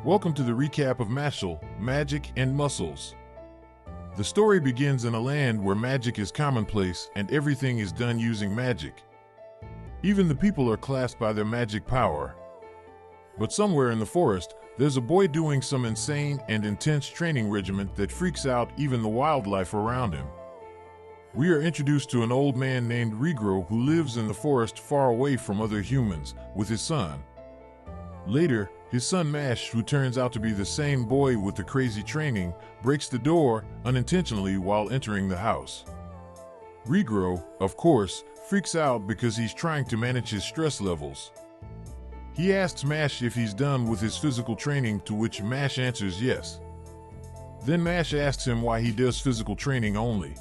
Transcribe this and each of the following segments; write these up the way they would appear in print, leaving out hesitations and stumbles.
Welcome to the recap of Mashle, Magic and Muscles. The story begins in a land where magic is commonplace and everything is done using magic. Even the people are classed by their magic power. But somewhere in the forest, there's a boy doing some insane and intense training regimen that freaks out even the wildlife around him. We are introduced to an old man named Regro who lives in the forest far away from other humans with his son. Later, his son Mashle, who turns out to be the same boy with the crazy training, breaks the door unintentionally while entering the house. Regro, of course, freaks out because he's trying to manage his stress levels. He asks Mashle if he's done with his physical training, to which Mashle answers yes. Then Mashle asks him why he does physical training only.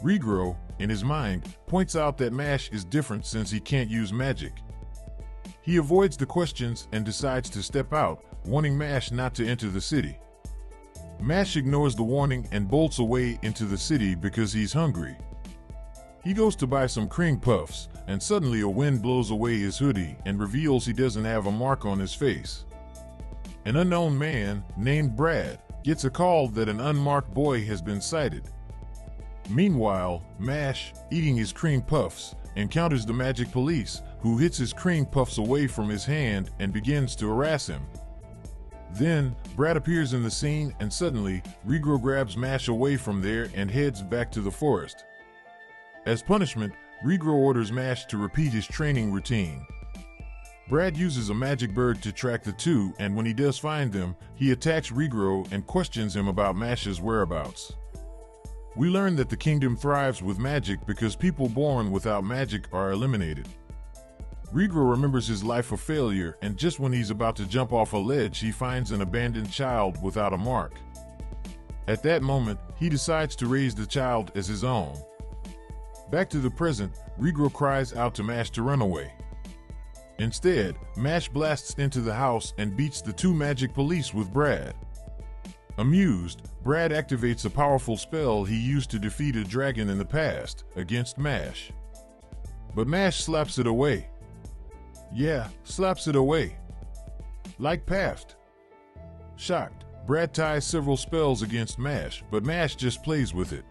Regro, in his mind, points out that Mashle is different since he can't use magic. He avoids the questions and decides to step out, warning Mashle not to enter the city. Mashle ignores the warning and bolts away into the city because he's hungry. He goes to buy some cream puffs, and suddenly a wind blows away his hoodie and reveals he doesn't have a mark on his face. An unknown man, named Brad, gets a call that an unmarked boy has been sighted. Meanwhile, Mashle, eating his cream puffs, encounters the magic police, who hits his cream puffs away from his hand and begins to harass him. Then, Brad appears in the scene and suddenly, Regro grabs Mashle away from there and heads back to the forest. As punishment, Regro orders Mashle to repeat his training routine. Brad uses a magic bird to track the two, and when he does find them, he attacks Regro and questions him about Mashle's whereabouts. We learn that the kingdom thrives with magic because people born without magic are eliminated. Regro remembers his life of failure, and just when he's about to jump off a ledge, he finds an abandoned child without a mark. At that moment, he decides to raise the child as his own. Back to the present, Regro cries out to Mashle to run away. Instead, Mashle blasts into the house and beats the two magic police with Brad. Amused, Brad activates a powerful spell he used to defeat a dragon in the past against Mashle. But Mashle slaps it away. Yeah, slaps it away. Like Paft. Shocked, Brad ties several spells against Mashle, but Mashle just plays with it.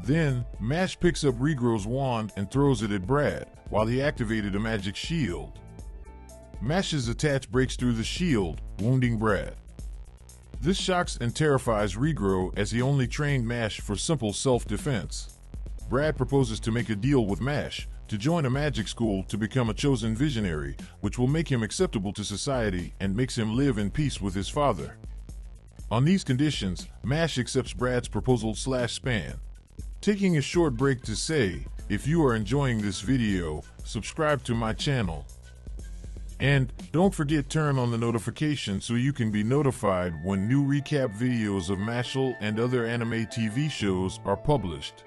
Then, Mashle picks up Regro's wand and throws it at Brad, while he activated a magic shield. Mashle's attack breaks through the shield, wounding Brad. This shocks and terrifies Regro as he only trained Mashle for simple self-defense. Brad proposes to make a deal with Mashle, to join a magic school to become a chosen visionary, which will make him acceptable to society and makes him live in peace with his father. On these conditions, Mashle accepts Brad's proposal/span. Taking a short break to say, if you are enjoying this video, subscribe to my channel. And don't forget turn on the notification so you can be notified when new recap videos of Mashle and other anime TV shows are published.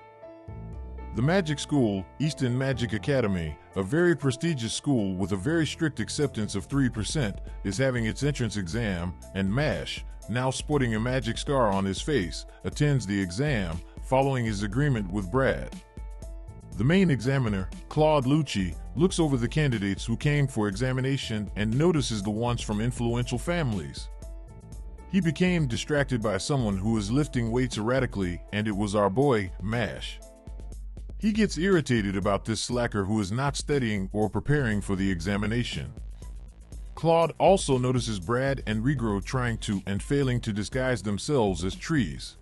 The Magic School, Eastern Magic Academy, a very prestigious school with a very strict acceptance of 3%, is having its entrance exam, and Mashle, now sporting a magic scar on his face, attends the exam, following his agreement with Brad. The main examiner, Claude Lucci, looks over the candidates who came for examination and notices the ones from influential families. He became distracted by someone who is lifting weights erratically, and it was our boy, Mashle. He gets irritated about this slacker who is not studying or preparing for the examination. Claude also notices Brad and Regro trying to and failing to disguise themselves as trees.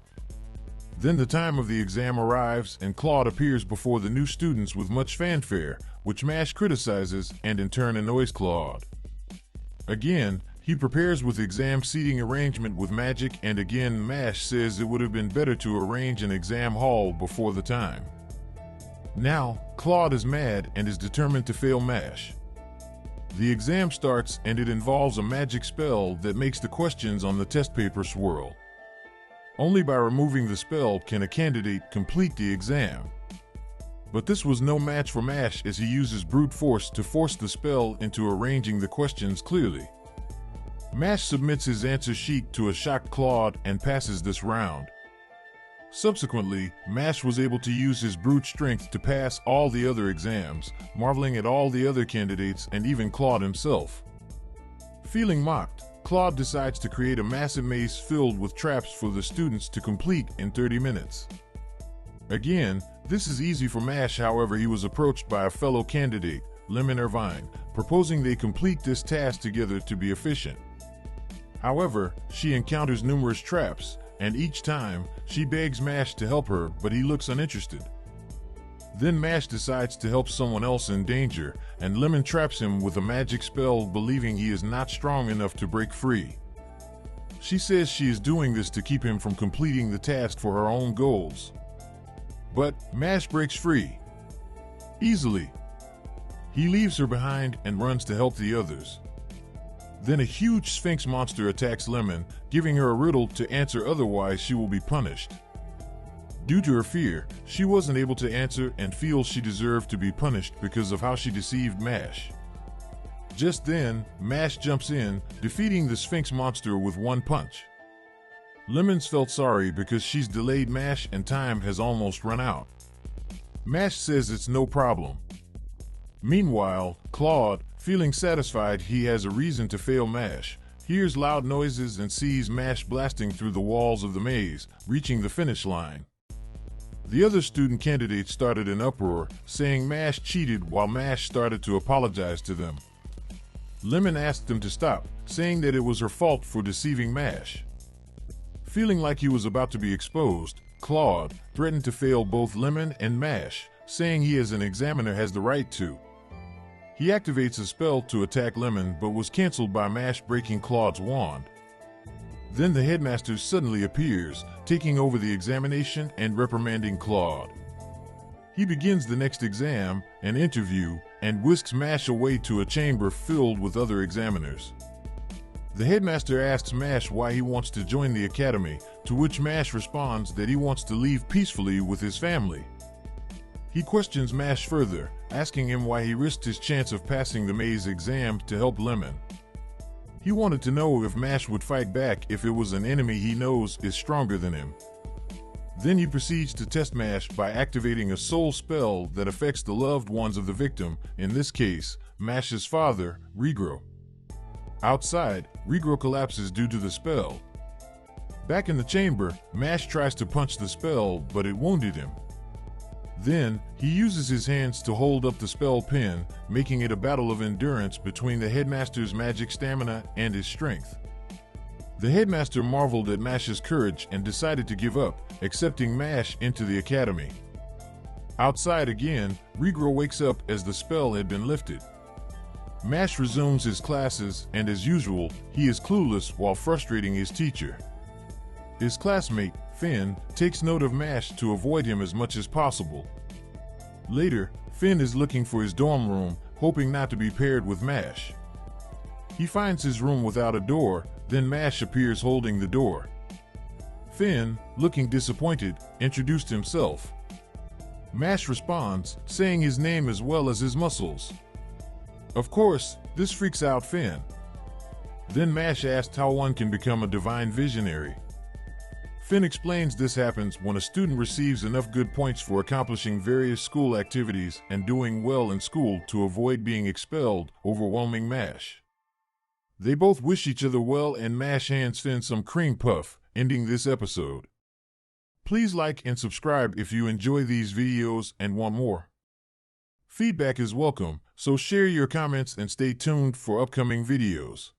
Then the time of the exam arrives and Claude appears before the new students with much fanfare, which Mashle criticizes and in turn annoys Claude. Again, he prepares with exam seating arrangement with magic, and again Mashle says it would have been better to arrange an exam hall before the time. Now, Claude is mad and is determined to fail Mashle. The exam starts and it involves a magic spell that makes the questions on the test paper swirl. Only by removing the spell can a candidate complete the exam. But this was no match for Mashle as he uses brute force to force the spell into arranging the questions clearly. Mashle submits his answer sheet to a shocked Claude and passes this round. Subsequently, Mashle was able to use his brute strength to pass all the other exams, marveling at all the other candidates and even Claude himself. Feeling mocked, Claude decides to create a massive maze filled with traps for the students to complete in 30 minutes. Again, this is easy for Mash, however he was approached by a fellow candidate, Lemon Irvine, proposing they complete this task together to be efficient. However, she encounters numerous traps, and each time, she begs Mash to help her, but he looks uninterested. Then Mash decides to help someone else in danger, and Lemon traps him with a magic spell, believing he is not strong enough to break free. She says she is doing this to keep him from completing the task for her own goals. But Mash breaks free. Easily. He leaves her behind and runs to help the others. Then a huge Sphinx monster attacks Lemon, giving her a riddle to answer, otherwise she will be punished. Due to her fear, she wasn't able to answer and feels she deserved to be punished because of how she deceived Mash. Just then, Mash jumps in, defeating the Sphinx monster with one punch. Lemons felt sorry because she's delayed Mash and time has almost run out. Mash says it's no problem. Meanwhile, Claude, feeling satisfied he has a reason to fail Mash, hears loud noises and sees Mash blasting through the walls of the maze, reaching the finish line. The other student candidates started an uproar, saying Mash cheated, while Mash started to apologize to them. Lemon asked them to stop, saying that it was her fault for deceiving Mash. Feeling like he was about to be exposed, Claude threatened to fail both Lemon and Mash, saying he as an examiner has the right to. He activates a spell to attack Lemon, but was cancelled by Mash breaking Claude's wand. Then the headmaster suddenly appears, taking over the examination and reprimanding Claude. He begins the next exam, an interview, and whisks Mash away to a chamber filled with other examiners. The headmaster asks Mash why he wants to join the academy, to which Mash responds that he wants to leave peacefully with his family. He questions Mash further, asking him why he risked his chance of passing the maze exam to help Lemon. He wanted to know if Mash would fight back if it was an enemy he knows is stronger than him. Then he proceeds to test Mash by activating a soul spell that affects the loved ones of the victim, in this case, Mash's father, Regro. Outside, Regro collapses due to the spell. Back in the chamber, Mash tries to punch the spell, but it wounded him. Then, he uses his hands to hold up the spell pin, making it a battle of endurance between the headmaster's magic stamina and his strength. The headmaster marveled at Mash's courage and decided to give up, accepting Mash into the academy. Outside again, Regro wakes up as the spell had been lifted. Mash resumes his classes, and as usual, he is clueless while frustrating his teacher. His classmate, Finn, takes note of Mash to avoid him as much as possible. Later, Finn is looking for his dorm room, hoping not to be paired with Mash. He finds his room without a door, then Mash appears holding the door. Finn, looking disappointed, introduced himself. Mash responds, saying his name as well as his muscles. Of course, this freaks out Finn. Then Mash asks how one can become a divine visionary. Finn explains this happens when a student receives enough good points for accomplishing various school activities and doing well in school to avoid being expelled, overwhelming Mash. They both wish each other well and Mash hands Finn some cream puff, ending this episode. Please like and subscribe if you enjoy these videos and want more. Feedback is welcome, so share your comments and stay tuned for upcoming videos.